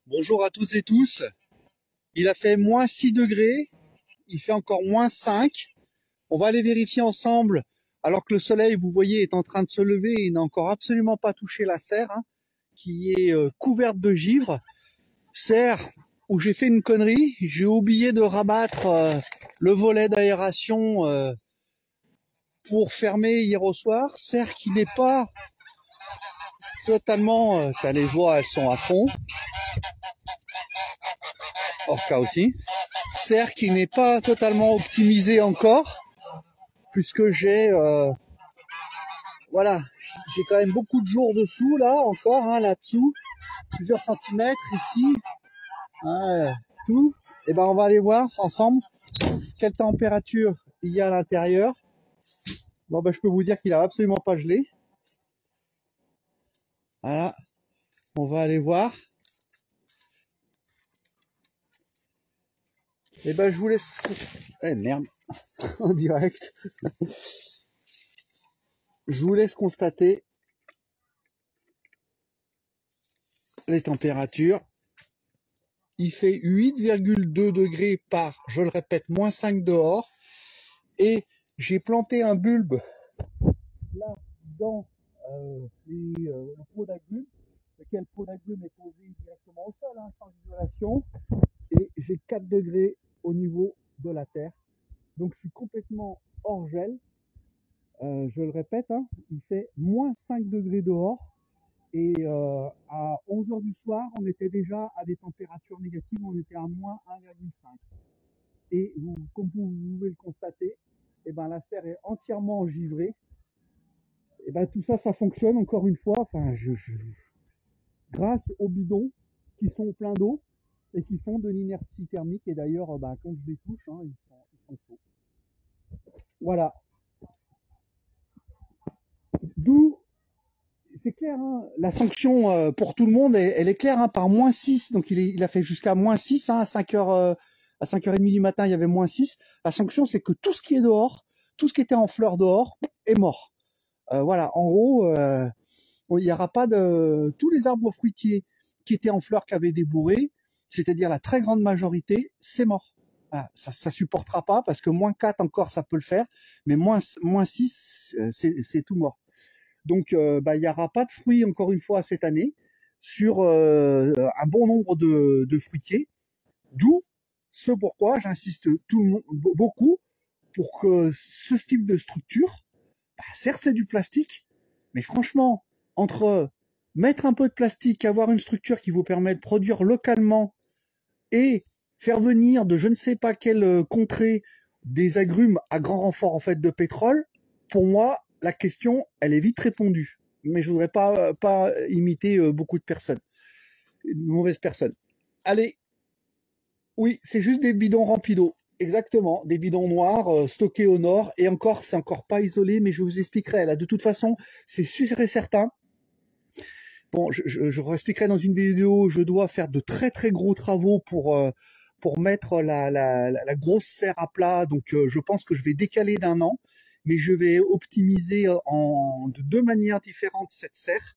Bonjour à toutes et tous. Il a fait moins 6 degrés, il fait encore moins 5. On va aller vérifier ensemble, alors que le soleil, vous voyez, est en train de se lever et n'a encore absolument pas touché la serre, qui est couverte de givre. Serre où j'ai fait une connerie, j'ai oublié de rabattre le volet d'aération pour fermer hier au soir. Serre qui n'est pas totalement... t'as les voix, elles sont à fond. Orca aussi. Serre qui n'est pas totalement optimisé encore, puisque j'ai voilà, j'ai quand même beaucoup de jours dessous là encore, là-dessous, plusieurs centimètres ici, tout. Et ben on va aller voir ensemble quelle température il y a à l'intérieur. Bon ben je peux vous dire qu'il a absolument pas gelé. Voilà, on va aller voir. Et ben je vous laisse. Eh merde, en direct. Je vous laisse constater les températures. Il fait 8,2 degrés par, je le répète, moins 5 dehors. Et j'ai planté un bulbe là dans le pot d'agrumes, lequel pot d'agrumes est posé directement au sol, sans isolation. Et j'ai 4 degrés au niveau de la terre. Donc je suis complètement hors gel. Je le répète, il fait moins 5 degrés dehors. Et à 11 h du soir, on était déjà à des températures négatives, on était à moins 1,5. Et comme vous pouvez le constater, la serre est entièrement engivrée. Tout ça, ça fonctionne encore une fois. Grâce aux bidons qui sont pleins d'eau et qui font de l'inertie thermique. Et d'ailleurs, quand je les touche, ils sont chauds. Voilà. D'où, c'est clair, la sanction pour tout le monde, elle est claire, par moins 6. Donc il a fait jusqu'à moins 6, à 5h. À 5h30 du matin, il y avait moins 6. La sanction, c'est que tout ce qui est dehors, tout ce qui était en fleurs dehors, est mort. Voilà, en gros, il n'y aura pas de... Tous les arbres fruitiers qui étaient en fleurs, qui avaient débourré, c'est-à-dire la très grande majorité, c'est mort. Ça supportera pas, parce que moins 4 encore, ça peut le faire, mais moins 6, c'est tout mort. Donc, il n'y aura pas de fruits, encore une fois, cette année, sur un bon nombre de fruitiers, d'où ce pourquoi j'insiste beaucoup pour que ce type de structure, certes c'est du plastique, mais franchement, entre mettre un peu de plastique, avoir une structure qui vous permet de produire localement et faire venir de je ne sais pas quelle contrée des agrumes à grand renfort en fait de pétrole, pour moi la question elle est vite répondue. Mais je voudrais pas imiter beaucoup de personnes, de mauvaises personnes. Allez. Oui, c'est juste des bidons remplis d'eau. Exactement, des bidons noirs stockés au nord. Et encore, c'est encore pas isolé, mais je vous expliquerai. Là, de toute façon, c'est sûr et certain. Bon, je vous expliquerai dans une vidéo. Je dois faire de très très gros travaux pour mettre la grosse serre à plat. Donc, je pense que je vais décaler d'1 an, mais je vais optimiser de 2 manières différentes cette serre,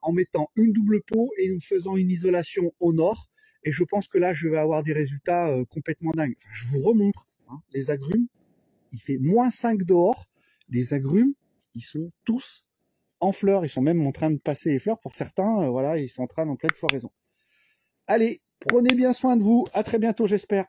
en mettant une double peau et en faisant une isolation au nord. Et je pense que là, je vais avoir des résultats complètement dingues. Enfin, je vous remontre, les agrumes, il fait moins 5 dehors. Les agrumes, ils sont tous en fleurs. Ils sont même en train de passer les fleurs. Pour certains, voilà, ils sont en pleine floraison. Allez, prenez bien soin de vous. À très bientôt, j'espère.